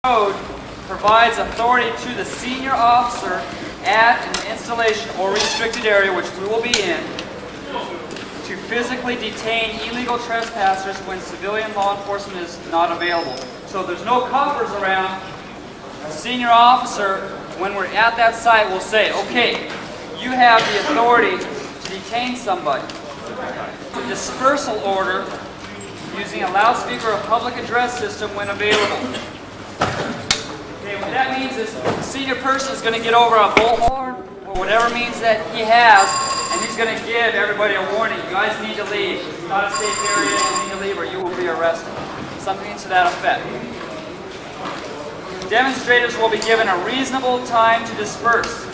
Code provides authority to the senior officer at an installation or restricted area, which we will be in, to physically detain illegal trespassers when civilian law enforcement is not available. So if there's no coppers around, a senior officer, when we're at that site, will say, okay, you have the authority to detain somebody. The dispersal order using a loudspeaker or public address system when available. Okay, what that means is the senior person is going to get over a bullhorn or whatever means that he has, and he's going to give everybody a warning. You guys need to leave. It's not a safe area. You need to leave or you will be arrested. Something to that effect. Demonstrators will be given a reasonable time to disperse.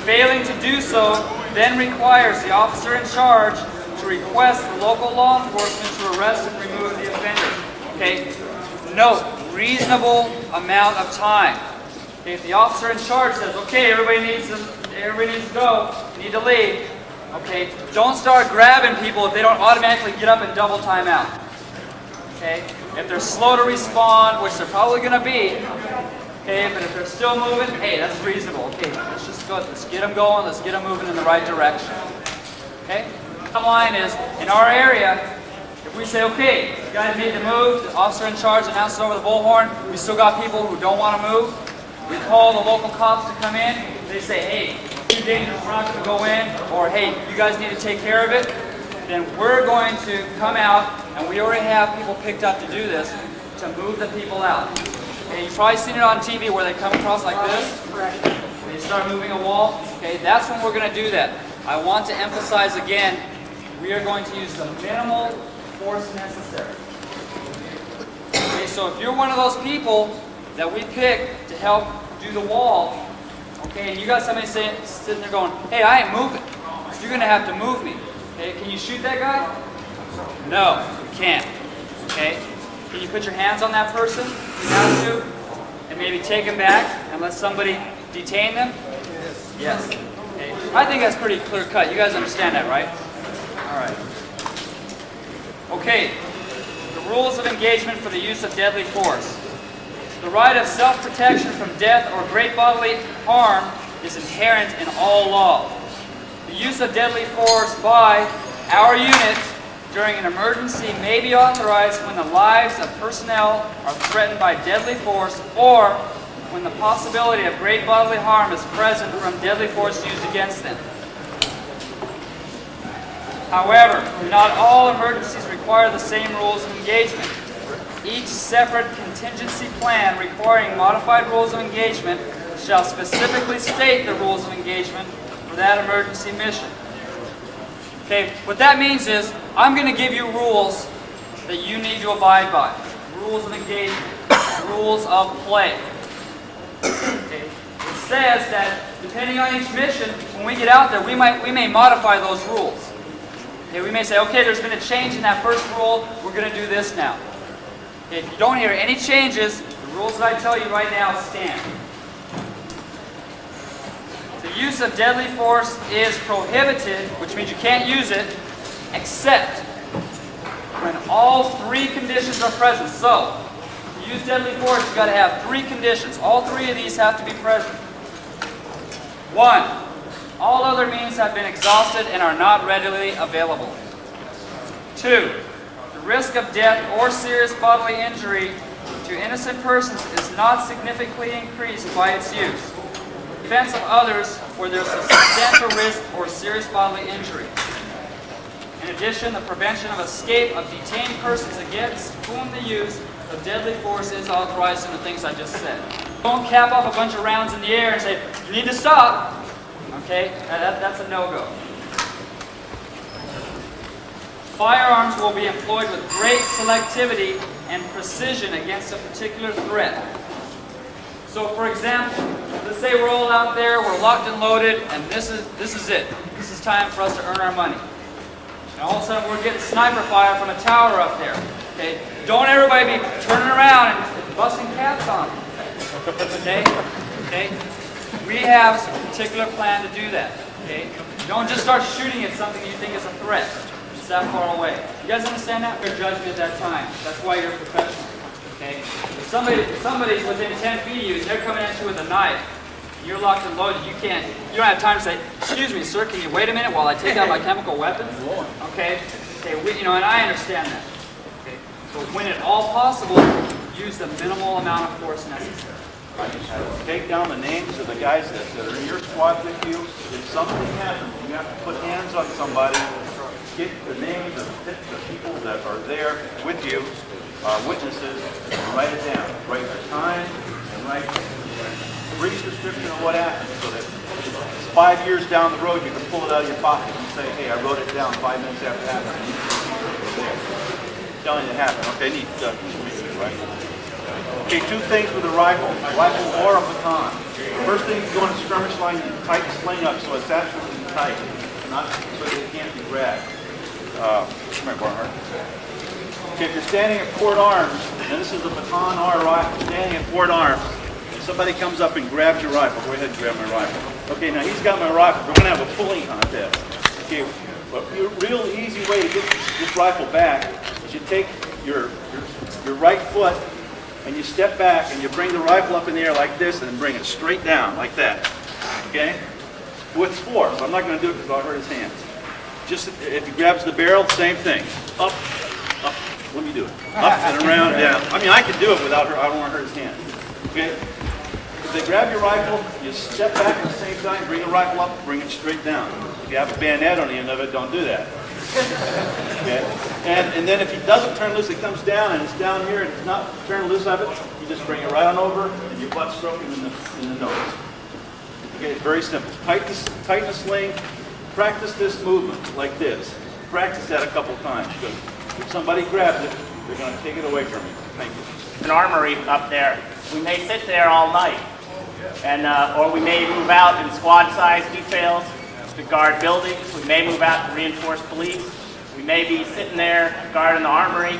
Failing to do so then requires the officer in charge to request the local law enforcement to arrest and remove the offender. Okay? Note, reasonable amount of time. Okay, if the officer in charge says, okay, everybody needs to go, you need to leave, okay, don't start grabbing people if they don't automatically get up and double time out. Okay? If they're slow to respond, which they're probably going to be, okay, but if they're still moving, hey, that's reasonable. Okay, let's just go, let's get them going, let's get them moving in the right direction. Okay? The bottom line is, in our area, if we say, okay, you guys need to move, the officer in charge announces over the bullhorn, we still got people who don't want to move, we call the local cops to come in, they say, hey, too dangerous, we're not going to go in, or hey, you guys need to take care of it, then we're going to come out, and we already have people picked up to do this, to move the people out. Okay, you've probably seen it on TV where they come across like this, they start moving a wall. Okay, that's when we're going to do that. I want to emphasize again, we are going to use the minimal force necessary. Okay, so if you're one of those people that we pick to help do the wall, okay, and you got somebody sitting there going, hey, I ain't moving, so you're going to have to move me. Okay, can you shoot that guy? No, you can't. Okay, can you put your hands on that person if you have to, and maybe take him back and let somebody detain them? Yes. Okay. I think that's pretty clear cut. You guys understand that, right? All right. Okay, the rules of engagement for the use of deadly force. The right of self-protection from death or great bodily harm is inherent in all law. The use of deadly force by our unit during an emergency may be authorized when the lives of personnel are threatened by deadly force or when the possibility of great bodily harm is present from deadly force used against them. However, not all emergencies require the same rules of engagement. Each separate contingency plan requiring modified rules of engagement shall specifically state the rules of engagement for that emergency mission. Okay, what that means is, I'm going to give you rules that you need to abide by. Rules of engagement, rules of play. Okay. It says that depending on each mission, when we get out there, we may modify those rules. Okay, we may say, okay, there's been a change in that first rule, we're going to do this now. Okay, if you don't hear any changes, the rules that I tell you right now stand. The use of deadly force is prohibited, which means you can't use it, except when all three conditions are present. So, to use deadly force, you've got to have three conditions. All three of these have to be present. 1. All other means have been exhausted and are not readily available. 2. The risk of death or serious bodily injury to innocent persons is not significantly increased by its use. Defense of others where there is a substantial risk or serious bodily injury. In addition, the prevention of escape of detained persons against whom the use of deadly force is authorized in the things I just said. Don't cap off a bunch of rounds in the air and say, you need to stop. Okay, that's a no-go. Firearms will be employed with great selectivity and precision against a particular threat. So, for example, let's say we're all out there, we're locked and loaded, and this is it. This is time for us to earn our money. And all of a sudden, we're getting sniper fire from a tower up there. Okay, don't everybody be turning around and busting caps on them. Okay, okay. We have a particular plan to do that. Okay, don't just start shooting at something you think is a threat. It's that far away. You guys understand that? You're judging at that time. That's why you're a professional. Okay. Okay? If somebody's within 10 feet of you and they're coming at you with a knife, and you're locked and loaded, you don't have time to say, "Excuse me, sir, can you wait a minute while I take out my chemical weapons?" Okay? And I understand that. Okay? But when at all possible, use the minimal amount of force necessary. Take down the names of the guys that are in your squad with you. If something happens, you have to put hands on somebody. Get the names of the people that are there with you, witnesses, and write it down. Write the time and write a brief description of what happened so that 5 years down the road you can pull it out of your pocket and say, "Hey, I wrote it down 5 minutes after it happened." Telling you it happened. Okay, neat. Right? Okay, two things with a rifle or a baton. First thing, you go in a skirmish line, you tighten the sling up so it's absolutely tight, not so that it can't be grabbed. Come here, Barnhart. Okay, if you're standing at port arms, and this is a baton or a rifle, standing at port arms, and somebody comes up and grabs your rifle, go ahead and grab my rifle. Okay, now he's got my rifle. We're going to have a pulling contest. Okay, a real easy way to get this rifle back is you take your right foot and you step back and you bring the rifle up in the air like this and then bring it straight down like that. Okay? With force. I'm not going to do it because I'll hurt his hands. Just if he grabs the barrel, same thing. Up, up. Let me do it. Up and around and down. I mean, I can do it without her. I don't want to hurt his hands. Okay? If they grab your rifle, you step back at the same time, bring the rifle up, bring it straight down. If you have a bayonet on the end of it, don't do that. Okay? And then if he doesn't turn loose, it comes down and it's down here and it's not turned loose of it, you just bring it right on over and you butt stroke him in the nose. Okay, it's very simple. Tighten the sling. Practice this movement like this. Practice that a couple times because if somebody grabs it, they're going to take it away from you. Thank you. An armory up there. We may sit there all night, and or we may move out in squad-sized details to guard buildings. We may move out to reinforce police. We may be sitting there guarding the armory.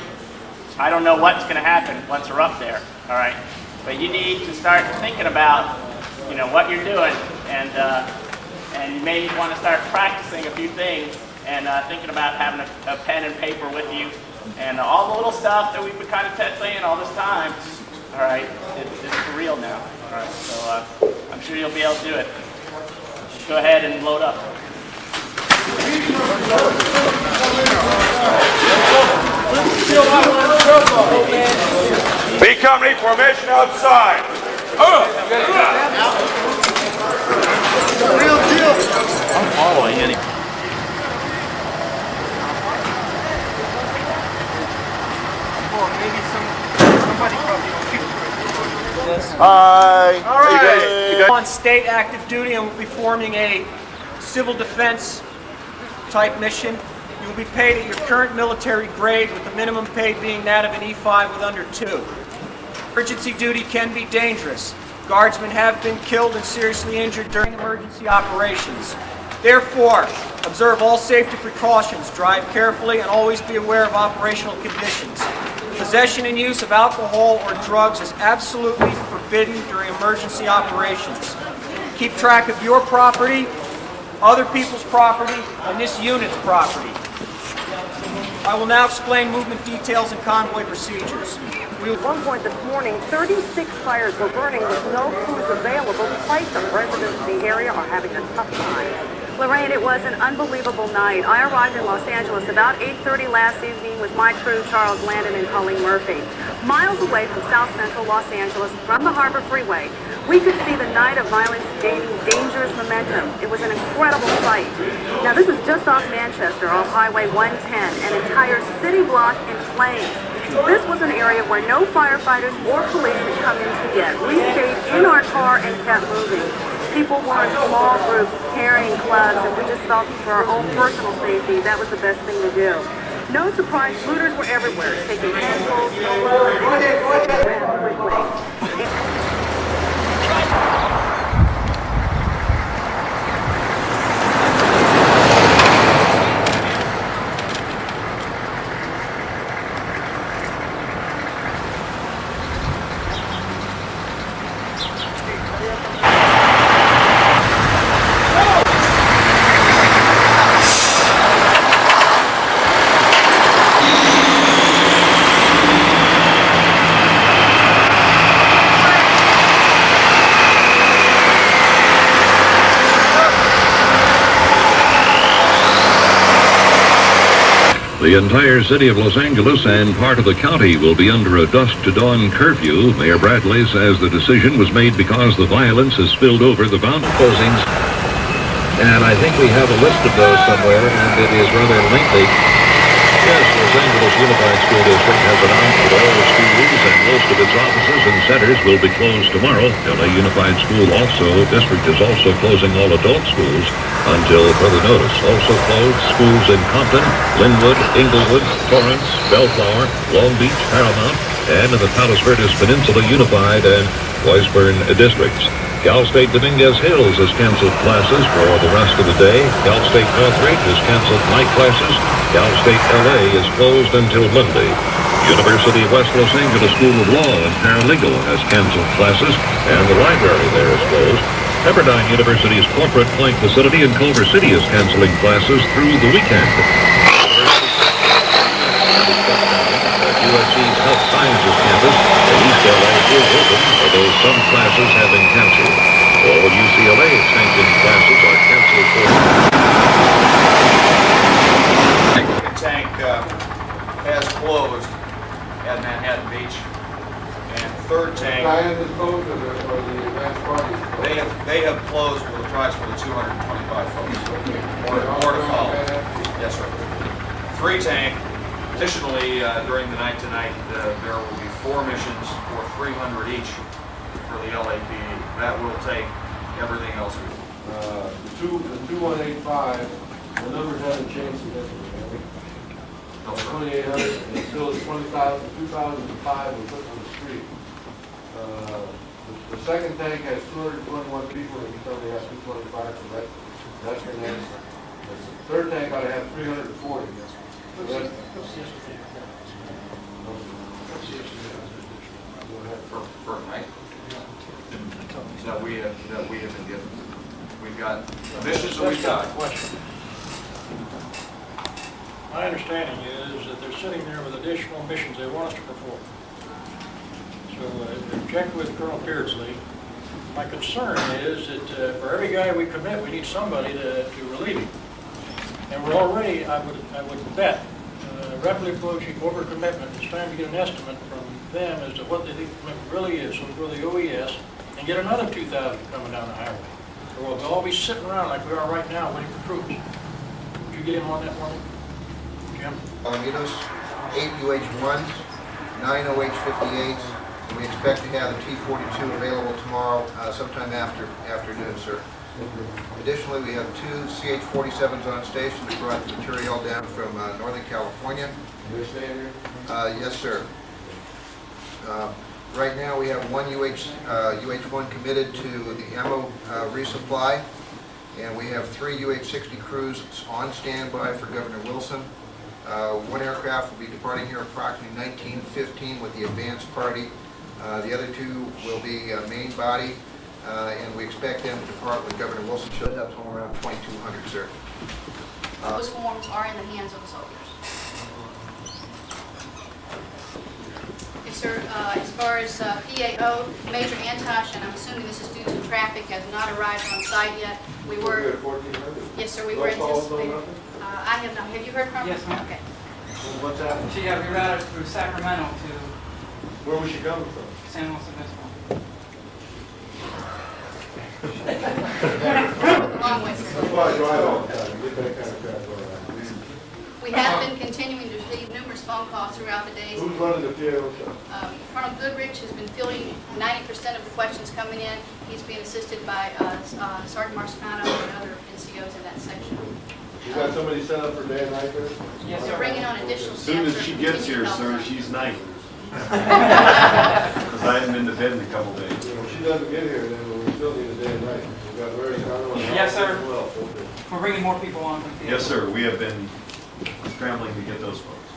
I don't know what's going to happen once we're up there. All right, but you need to start thinking about, what you're doing, and you may want to start practicing a few things and thinking about having a pen and paper with you, and all the little stuff that we've been kind of saying all this time. All right, it's for real now. All right, so I'm sure you'll be able to do it. Just go ahead and load up. B company formation outside. Real deal. I'm following any. Hi. All right. You guys on state active duty and will be forming a civil defense type mission. You will be paid at your current military grade, with the minimum pay being that of an E5 with under 2. Emergency duty can be dangerous. Guardsmen have been killed and seriously injured during emergency operations. Therefore, observe all safety precautions, drive carefully, and always be aware of operational conditions. Possession and use of alcohol or drugs is absolutely forbidden during emergency operations. Keep track of your property, other people's property, and this unit's property. I will now explain movement details and convoy procedures. At one point this morning, 36 fires were burning with no crews available to fight them. Residents in the area are having a tough time. Lorraine, it was an unbelievable night. I arrived in Los Angeles about 8:30 last evening with my crew, Charles Landon and Colleen Murphy. Miles away from South Central Los Angeles, from the Harbor Freeway, we could see the night of violence gaining dangerous momentum. It was an incredible sight. Now, this is just off Manchester, off Highway 110, an entire city block in flames. This was an area where no firefighters or police could come in to get. We stayed in our car and kept moving. People were in small groups carrying clubs, and we just felt for our own personal safety that was the best thing to do. No surprise, looters were everywhere, taking handfuls of The entire city of Los Angeles and part of the county will be under a dusk to dawn curfew. Mayor Bradley says the decision was made because the violence has spilled over the boundary closings. And I think we have a list of those somewhere, and it is rather lengthy. Yes, Los Angeles Unified School District has announced that all the schools and most of its offices and centers will be closed tomorrow. LA Unified School District is also closing all adult schools until further notice. Also closed schools in Compton, Linwood, Inglewood, Torrance, Bellflower, Long Beach, Paramount, and in the Palos Verdes Peninsula Unified and Weisburn districts. Cal State Dominguez Hills has canceled classes for the rest of the day. Cal State Northridge has canceled night classes. Cal State LA is closed until Monday. University of West Los Angeles School of Law and Paralegal has canceled classes, and the library there is closed. Pepperdine University's Corporate Point facility in Culver City is canceling classes through the weekend. USC's Health Sciences campus in East LA is open, although some classes have been canceled. All UCLA extension classes are canceled for... Tank has closed at Manhattan Beach, and third tank they have closed with approximately 225 folks. More to follow. Yes, sir. Three tank. Additionally, during the night tonight, there will be 4 missions for 300 each for the LAPD. That will take everything else. The 2185, the numbers haven't changed significantly. No, sir. 2800, and still it's 20,000, 2005 we put on the street. The second tank has 221 people, and you tell me has 225, so that's your next. The third tank ought to have 340. So that's, for night that we have been given. We've got missions that we've got. My understanding is that they're sitting there with additional missions they want us to perform. So check with Colonel Beardsley. My concern is that for every guy we commit, we need somebody to relieve him. And we're already, I would bet, rapidly approaching overcommitment. It's time to get an estimate from them as to what they think the commitment really is, so we'll go to the OES and get another 2,000 coming down the highway. Or we'll all be sitting around like we are right now waiting for troops. Would you get him on that one, Jim? Alamitos, 8 UH-1s, 9 OH-58s, and we expect to have the T-42 available tomorrow sometime afternoon, sir. Additionally, we have 2 CH-47s on station that brought the material down from Northern California. They're staying here? Yes, sir. Right now, we have 1 UH-1 committed to the ammo resupply, and we have 3 UH-60 crews on standby for Governor Wilson. 1 aircraft will be departing here approximately 19:15 with the advance party. The other 2 will be main body. And we expect them to depart when Governor Wilson shows up somewhere around 2200, sir. Those forms are in the hands of the soldiers. Yes, sir. As far as PAO, Major Antosh, and I'm assuming this is due to traffic, has not arrived on site yet. We were. Yes, sir. We were anticipating. I have not. Have you heard from her? Yes, ma'am. Okay. What's happening? She rerouted through Sacramento to Where was she coming from? San Luis Obispo. Long way, sir. We have been continuing to receive numerous phone calls throughout the days. Who's running the PAO shop? Colonel Goodrich has been fielding 90% of the questions coming in. He's being assisted by Sergeant Marsicano and other NCOs in that section. You got somebody set up for day and night there? Yes, we're bringing on additional As soon staff as she for gets continued here, help. sir, she's night. Because I haven't been to bed in a couple days. If she doesn't get here, then we still need a day and night. We got very Yes, sir. We're bringing more people on. Yes, sir. We have been scrambling to get those folks.